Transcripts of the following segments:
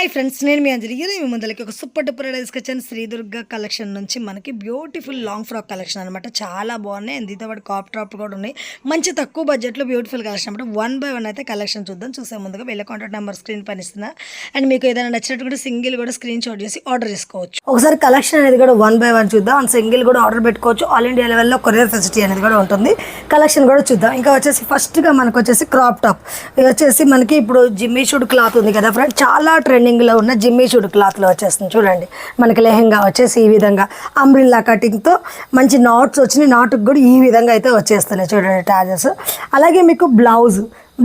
Hi friends, నేను మీ అంజలి. ఈరోజు మీ ముందరికి ఒక సూపర్ డూపర్ తీసుకొచ్చాను. శ్రీ దుర్గా కలెక్షన్ నుంచి మనకి బ్యూటిఫుల్ లాంగ్ ఫ్రాక్ కలెక్షన్ అనమాట. చాలా బాగున్నాయి. అండ్ దీంతో పాటు కాప్ టాప్ కూడా ఉన్నాయి. మంచి తక్కువ బడ్జెట్లో బ్యూటిఫుల్ కలెక్షన్ అనమాట. 1 by 1 అయితే కలెక్షన్ చూద్దాం. చూసే ముందుగా వీళ్ళ కాంటాక్ట్ నెంబర్ స్క్రీన్ పైన ఇస్తున్నా. అండ్ మీకు ఏదైనా నచ్చినట్టు సింగిల్ కూడా స్క్రీన్ షాట్ చేసి ఆర్డర్ చేసుకోవచ్చు. ఒకసారి కలెక్షన్ అనేది కూడా 1 by 1 చూద్దాం. అండ్ సింగిల్ కూడా ఆర్డర్ పెట్టుకోవచ్చు. ఆల్ ఇండియా లెవెల్లో కొరియర్ ఫెసిలిటీ అనేది కూడా ఉంటుంది. కలెక్షన్ కూడా చూద్దాం. ఇంకా వచ్చేసి ఫస్ట్గా మనకు వచ్చేసి క్రాప్ టాప్. ఇది వచ్చేసి మనకి ఇప్పుడు జిమ్మీ షూడ్ క్లాత్ ఉంది కదా ఫ్రెండ్, చాలా ట్రెండింగ్లో ఉన్న జిమ్మీ షూడ్ క్లాత్లో వచ్చేస్తుంది. చూడండి, మనకి లెహెంగా వచ్చేసి ఈ విధంగా అంబ్రిల్లా కటింగ్తో మంచి నాట్స్ వచ్చినాయి. నాటుకు కూడా ఈ విధంగా అయితే వచ్చేస్తున్నాయి. చూడండి టాజెస్. అలాగే మీకు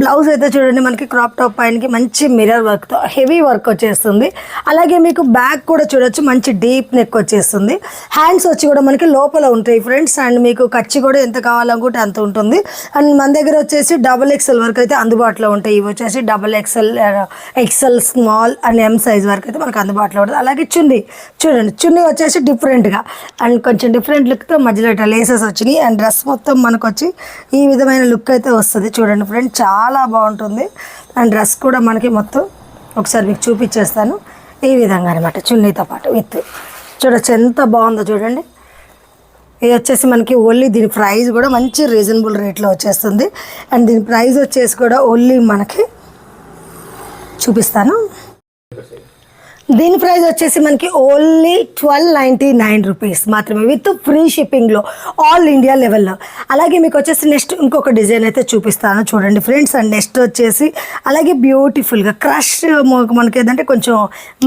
బ్లౌజ్ అయితే చూడండి, మనకి క్రాప్ టాప్ పైనకి మంచి మిర్రర్ వర్క్తో హెవీ వర్క్ వచ్చేస్తుంది. అలాగే మీకు బ్యాక్ కూడా చూడొచ్చు, మంచి డీప్ నెక్ వచ్చేస్తుంది. హ్యాండ్స్ వచ్చి కూడా మనకి లోపల ఉంటాయి ఫ్రెండ్స్. అండ్ మీకు ఖర్చు కూడా ఎంత కావాలనుకుంటే అంత ఉంటుంది. అండ్ మన దగ్గర వచ్చేసి XXL వరకు అయితే అందుబాటులో ఉంటాయి. ఇవి వచ్చేసి XXL, XL small and M size వరకు అయితే మనకు అందుబాటులో ఉంటుంది. అలాగే చున్నీ చూడండి, చున్నీ వచ్చేసి డిఫరెంట్గా అండ్ కొంచెం డిఫరెంట్ లుక్తో మధ్యలో ఇట్లా లేసెస్ వచ్చినాయి. అండ్ డ్రెస్ మొత్తం మనకు వచ్చి ఈ విధమైన లుక్ అయితే వస్తుంది. చూడండి ఫ్రెండ్, చాలా బాగుంటుంది. అండ్ డ్రెస్ కూడా మనకి మొత్తం ఒకసారి మీకు చూపించేస్తాను. ఈ విధంగా అనమాట, చున్నీతో పాటు విత్ చూడొచ్చు ఎంత బాగుందో చూడండి. ఇది వచ్చేసి మనకి ఓన్లీ దీని ప్రైస్ కూడా మంచి రీజనబుల్ రేట్లో వచ్చేస్తుంది. అండ్ దీని ప్రైస్ వచ్చేసి కూడా ఓన్లీ మనకి చూపిస్తాను. దీని ప్రైస్ వచ్చేసి మనకి ఓన్లీ 1299 రూపీస్ మాత్రమే విత్ ఫ్రీ షిప్పింగ్లో ఆల్ ఇండియా లెవెల్లో. అలాగే మీకు వచ్చేసి నెక్స్ట్ ఇంకొక డిజైన్ అయితే చూపిస్తాను చూడండి ఫ్రెండ్స్. అండ్ నెక్స్ట్ వచ్చేసి అలాగే బ్యూటిఫుల్గా క్రష్ మనకి ఏదంటే కొంచెం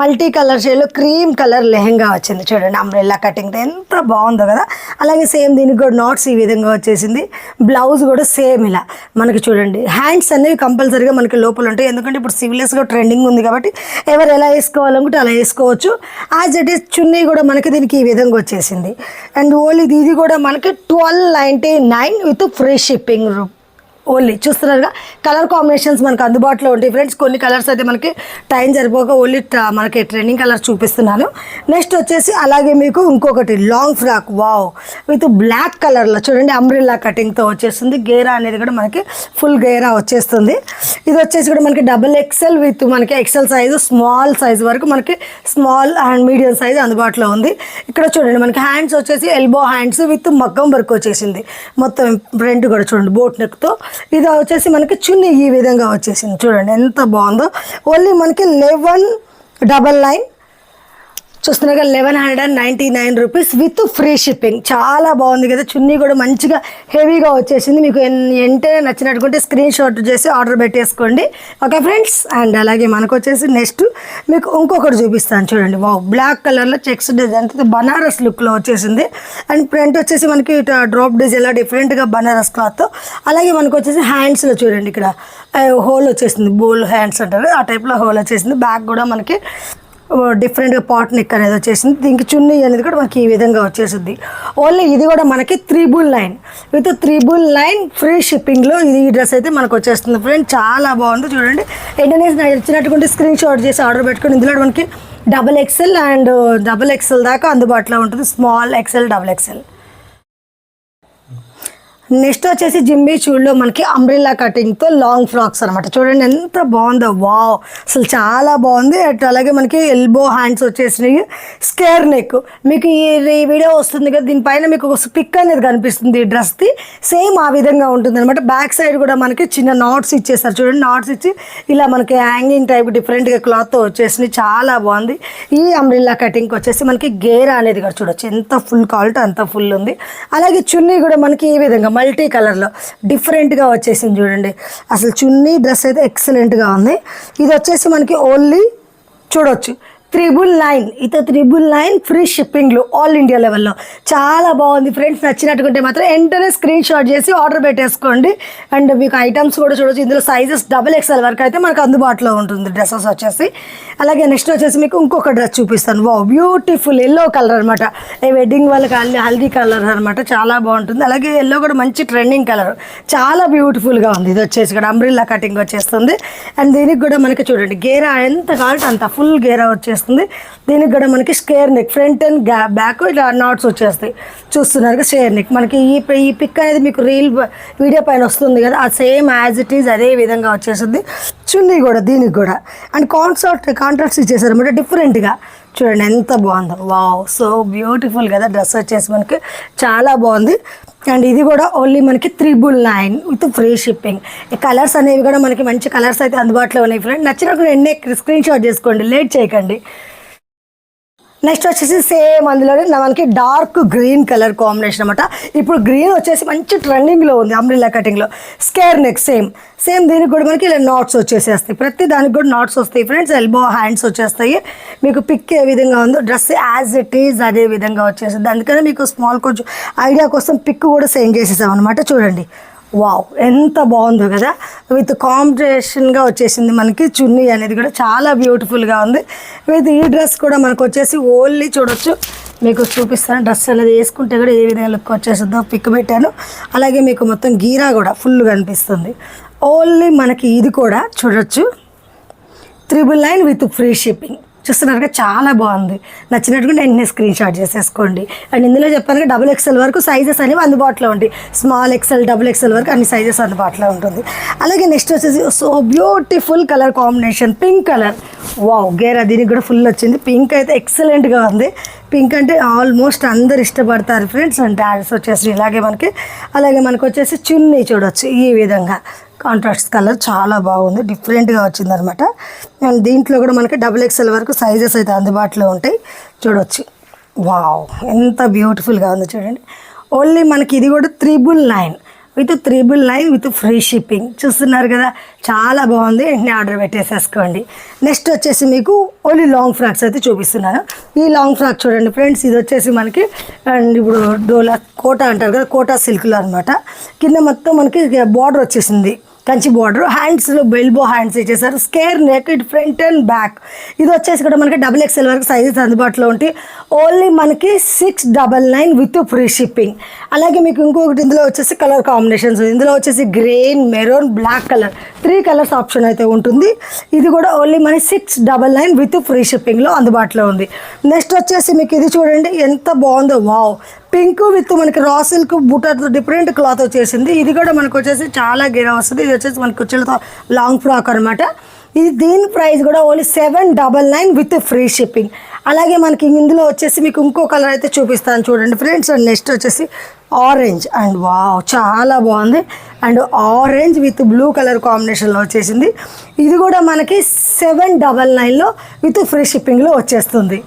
మల్టీ కలర్ షేడ్లో క్రీమ్ కలర్ లెహెంగా వచ్చింది. చూడండి అంబ్రెల్లా కటింగ్ ఎంత బాగుందో కదా. అలాగే సేమ్ దీనికి కూడా నాట్స్ ఈ విధంగా వచ్చేసింది. బ్లౌజ్ కూడా సేమ్ ఇలా మనకి చూడండి. హ్యాండ్స్ అనేవి కంపల్సరీగా మనకి లోపల ఉంటాయి, ఎందుకంటే ఇప్పుడు సివిలియస్గా ట్రెండింగ్ ఉంది కాబట్టి ఎవరు ఎలా వేసుకోవాలనుకుంటే అలా వేసుకోవచ్చు. యాజ్ ఇట్ ఈస్ చున్నీ కూడా మనకి దీనికి ఈ విధంగా వచ్చేసింది. అండ్ ఓన్లీ ఇది కూడా మనకి 1299 విత్ ఫ్రీ షిప్పింగ్. ఓన్లీ చూస్తున్నారుగా, కలర్ కాంబినేషన్స్ మనకు అందుబాటులో ఉంటాయి ఫ్రెండ్స్. కొన్ని కలర్స్ అయితే మనకి టైం సరిపోక ఓన్లీ మనకి ట్రెండింగ్ కలర్ చూపిస్తున్నాను. నెక్స్ట్ వచ్చేసి అలాగే మీకు ఇంకొకటి long frock wow with black కలర్లో చూడండి అంబ్రెల్లా కటింగ్తో వచ్చేస్తుంది. గేరా అనేది కూడా మనకి ఫుల్ గేరా వచ్చేస్తుంది. ఇది వచ్చేసి కూడా మనకి XXL విత్ మనకి XL సైజు స్మాల్ సైజ్ వరకు మనకి స్మాల్ అండ్ మీడియం సైజ్ అందుబాటులో ఉంది. ఇక్కడ చూడండి మనకి హ్యాండ్స్ వచ్చేసి ఎల్బో హ్యాండ్స్ విత్ మగ్గం వర్క్ వచ్చేసింది. మొత్తం ఫ్రంట్ కూడా చూడండి బోట్ నెక్తో. ఇది వచ్చేసి మనకి చున్నీ ఈ విధంగా వచ్చేసింది. చూడండి ఎంత బాగుందో. ఓన్లీ మనకి 1199 చూస్తున్నారుగా, 1199 రూపీస్ విత్ ఫ్రీ షిప్పింగ్. చాలా బాగుంది కదా. చున్నీ కూడా మంచిగా హెవీగా వచ్చేసింది. మీకు వెంటనే నచ్చినట్టుకుంటే స్క్రీన్ షాట్ చేసి ఆర్డర్ పెట్టేసుకోండి. Okay friends. అండ్ అలాగే మనకు వచ్చేసి నెక్స్ట్ మీకు ఇంకొకటి చూపిస్తాను చూడండి. వావ్, బ్లాక్ కలర్లో చెక్స్ డిజైన్ బనారస్ లుక్లో వచ్చేసింది. అండ్ ఫ్రంట్ వచ్చేసి మనకి ఇట్లా డ్రాప్ డిజైన్లో డిఫరెంట్గా బనారస్ క్లాత్. అలాగే మనకు వచ్చేసి హ్యాండ్స్లో చూడండి ఇక్కడ హోల్ వచ్చేసింది. బోల్ హ్యాండ్స్ అంటారు, ఆ టైప్లో హోల్ వచ్చేసింది. బ్యాక్ కూడా మనకి డిఫరెంట్గా పాట్ నెక్ అనేది వచ్చేసింది. దీనికి చున్నీ అనేది కూడా మనకి ఈ విధంగా వచ్చేసింది. ఓన్లీ ఇది కూడా మనకి 999 విత్ 999 ఫ్రీ షిప్పింగ్లో ఇది ఈ డ్రెస్ అయితే మనకు వచ్చేస్తుంది ఫ్రెండ్. చాలా బాగుంది చూడండి. వెంటనే ఇచ్చినట్టుకుంటే స్క్రీన్ షాట్ చేసి ఆర్డర్ పెట్టుకుని ఇందులో మనకి XXL అండ్ XXL దాకా అందుబాటులో ఉంటుంది. Small XL, XXL. నెక్స్ట్ వచ్చేసి జిమ్మీ షూడ్లో మనకి అంబ్రెల్లా కటింగ్తో లాంగ్ ఫ్రాక్స్ అనమాట. చూడండి ఎంత బాగుందో. వావ్, అసలు చాలా బాగుంది. అట్ అలాగే మనకి ఎల్బో హ్యాండ్స్ వచ్చేసినాయి. స్కేర్ నెక్ మీకు ఈ వీడియో వస్తుంది కదా, దీనిపైన మీకు ఒక పిక్ అనేది కనిపిస్తుంది డ్రెస్ది. సేమ్ ఆ విధంగా ఉంటుంది అనమాట. బ్యాక్ సైడ్ కూడా మనకి చిన్న నాట్స్ ఇచ్చేస్తారు చూడండి. నాట్స్ ఇచ్చి ఇలా మనకి హ్యాంగింగ్ టైప్ డిఫరెంట్గా క్లాత్తో వచ్చేసినాయి. చాలా బాగుంది. ఈ అంబ్రెల్లా కటింగ్కి వచ్చేసి మనకి గేరా అనేది కూడా చూడొచ్చు ఎంత ఫుల్ కావాలంటే అంత ఫుల్ ఉంది. అలాగే చున్నీ కూడా మనకి ఈ విధంగా మల్టీ కలర్లో డిఫరెంట్గా వచ్చేసింది చూడండి. అసలు చున్నీ డ్రెస్ అయితే ఎక్సలెంట్గా ఉంది. ఇది వచ్చేసి మనకి ఓన్లీ చూడొచ్చు 999 ఇది 999 ఫ్రీ షిప్పింగ్లో ఆల్ ఇండియా లెవెల్లో. చాలా బాగుంది ఫ్రెండ్స్. నచ్చినట్టుకుంటే మాత్రం వెంటనే స్క్రీన్ షాట్ చేసి ఆర్డర్ పెట్టేసుకోండి. అండ్ మీకు ఐటమ్స్ కూడా చూడొచ్చు. ఇందులో సైజెస్ XXL వరకు అయితే మనకు అందుబాటులో ఉంటుంది డ్రెస్సెస్ వచ్చేసి. అలాగే నెక్స్ట్ వచ్చేసి మీకు ఇంకొక డ్రెస్ చూపిస్తాను. వావ్, బ్యూటిఫుల్ ఎల్లో కలర్ అనమాట. వెడ్డింగ్ వాళ్ళకి హల్దీ కలర్ అనమాట. చాలా బాగుంటుంది. అలాగే ఎల్లో కూడా మంచి ట్రెండింగ్ కలర్, చాలా బ్యూటిఫుల్గా ఉంది. ఇది వచ్చేసి ఇక్కడ అంబ్రెల్లా కటింగ్ వచ్చేస్తుంది. అండ్ దీనికి కూడా మనకి చూడండి గేరా ఎంత కావాలంటే అంత ఫుల్ గేరా వచ్చేస్తుంది. వచ్చేస్తుంది. దీనికి కూడా మనకి square neck, front and back ఇలా నాట్స్ వచ్చేస్తాయి. చూస్తున్నారు స్క్వేర్ నెక్. మనకి ఈ పిక్ అనేది మీకు వీడియో పైన వస్తుంది కదా, ఆ సేమ్ యాజ్ ఇట్ ఈజ్ అదే విధంగా వచ్చేస్తుంది. చున్నీ కూడా దీనికి కూడా అండ్ కాంట్రాక్ట్స్ ఇచ్చేసారు అనమాట డిఫరెంట్గా. చూడండి ఎంత బాగుందో, వావ్ సో బ్యూటిఫుల్ కదా. డ్రెస్ వచ్చేసి మనకి చాలా బాగుంది. అండ్ ఇది కూడా ఓన్లీ మనకి 999 విత్ ఫ్రీ షిప్పింగ్. ఈ కలర్స్ అనేవి కూడా మనకి మంచి కలర్స్ అయితే అందుబాటులో ఉన్నాయి ఫ్రెండ్. నచ్చినప్పుడు ఎన్నే స్క్రీన్ షాట్ చేసుకోండి, లేట్ చేయకండి. నెక్స్ట్ వచ్చేసి సేమ్ అందులోనే మనకి డార్క్ గ్రీన్ కలర్ కాంబినేషన్ అనమాట. ఇప్పుడు గ్రీన్ వచ్చేసి మంచి ట్రెండింగ్లో ఉంది, అంబ్రిల్లా కటింగ్లో. స్క్వేర్ నెక్ సేమ్ దీనికి కూడా మనకి ఇలా నాట్స్ వచ్చేసేస్తాయి. ప్రతి దానికి కూడా నాట్స్ వస్తాయి ఫ్రెండ్స్. ఎల్బో హ్యాండ్స్ వచ్చేస్తాయి. మీకు పిక్ ఏ విధంగా ఉందో డ్రెస్ యాజ్ ఇట్ ఈజ్ అదే విధంగా వచ్చేస్తుంది. అందుకని మీకు స్మాల్ కొంచెం ఐడియా కోసం పిక్ కూడా సెండ్ చేసేసాం అనమాట. చూడండి వావ్ ఎంత బాగుందో కదా. విత్ కాంబినేషన్గా వచ్చేసింది మనకి. చున్నీ అనేది కూడా చాలా బ్యూటిఫుల్గా ఉంది. విత్ ఈ డ్రెస్ కూడా మనకు వచ్చేసి ఓన్లీ చూడొచ్చు, మీకు చూపిస్తాను డ్రెస్ అనేది వేసుకుంటే కూడా ఏ విధంగా లుక్ వచ్చేస్తుందో పిక్ పెట్టాను. అలాగే మీకు మొత్తం గీరా కూడా ఫుల్ కనిపిస్తుంది. ఓన్లీ మనకి ఇది కూడా చూడొచ్చు 999 విత్ ఫ్రీ షిప్పింగ్. చూస్తున్నారు చాలా బాగుంది. నచ్చినట్టుగా వెంటనే స్క్రీన్ షాట్ చేసేసుకోండి. అండ్ ఇందులో చెప్పాను డబుల్ XL వరకు సైజెస్ అనేవి అందుబాటులో ఉంటాయి. స్మాల్ XL, డబుల్ XL వరకు అన్ని సైజెస్ అందుబాటులో ఉంటుంది. అలాగే నెక్స్ట్ వచ్చేసి so beautiful colour combination, pink colour. Wow గేరా దీనికి కూడా ఫుల్ వచ్చింది. పింక్ అయితే ఎక్సలెంట్గా ఉంది. పింక్ అంటే ఆల్మోస్ట్ అందరు ఇష్టపడతారు ఫ్రెండ్స్. అండ్ డాన్స్ వచ్చేసి ఇలాగే మనకి. అలాగే మనకు వచ్చేసి చున్నీ చూడొచ్చు ఈ విధంగా కాంట్రాస్ట్ కలర్ చాలా బాగుంది, డిఫరెంట్గా వచ్చిందనమాట. అండ్ దీంట్లో కూడా మనకి డబుల్ XL వరకు సైజెస్ అయితే అందుబాటులో ఉంటాయి. చూడొచ్చు వావ్ ఎంత బ్యూటిఫుల్గా ఉంది చూడండి. ఓన్లీ మనకి ఇది కూడా 999 విత్ ఫ్రీ షిప్పింగ్. చూస్తున్నారు కదా చాలా బాగుంది. వెంటనే ఆర్డర్ పెట్టేసేసుకోండి. నెక్స్ట్ వచ్చేసి మీకు ఓన్లీ లాంగ్ ఫ్రాక్స్ అయితే చూపిస్తున్నాను. ఈ లాంగ్ ఫ్రాక్ చూడండి ఫ్రెండ్స్. ఇది వచ్చేసి మనకి అండ్ ఇప్పుడు డోలా కోటా అంటారు కదా, కోటా సిల్క్లో అనమాట. కింద మొత్తం మనకి బార్డర్ వచ్చేసింది, కంచి బార్డర్. హ్యాండ్స్లో బెల్బో హ్యాండ్స్ ఇచ్చేసారు. Square neck, it front and back. ఇది వచ్చేసి కూడా మనకి డబుల్ XL వరకు సైజెస్ అందుబాటులో ఉంటాయి. ఓన్లీ మనకి 699 విత్ ఫ్రీ షిప్పింగ్. అలాగే మీకు ఇంకొకటి ఇందులో వచ్చేసి కలర్ కాంబినేషన్స్. ఇందులో వచ్చేసి green, maroon, black colour 3 colours option అయితే ఉంటుంది. ఇది కూడా ఓన్లీ మన 699 విత్ ఫ్రీ షిప్పింగ్లో అందుబాటులో ఉంది. నెక్స్ట్ వచ్చేసి మీకు ఇది చూడండి ఎంత బాగుందో, వావ్ పింక్ విత్ మనకి రా సిల్క్ బూటాతో డిఫరెంట్ క్లాత్ వచ్చేసింది. ఇది కూడా మనకు వచ్చేసి చాలా గిరా వస్తుంది. ఇది వచ్చేసి మనకి కుర్చీలతో లాంగ్ ఫ్రాక్ అనమాట. ఇది దీని ప్రైస్ కూడా ఓన్లీ 799 విత్ ఫ్రీ షిప్పింగ్. అలాగే మనకి ఇందులో వచ్చేసి మీకు ఇంకో కలర్ అయితే చూపిస్తాను చూడండి ఫ్రెండ్స్. అండ్ నెక్స్ట్ వచ్చేసి ఆరెంజ్. అండ్ వావ్ చాలా బాగుంది. And orange with blue colour కాంబినేషన్లో వచ్చేసింది. ఇది కూడా మనకి 799లో విత్ ఫ్రీ షిప్పింగ్లో వచ్చేస్తుంది.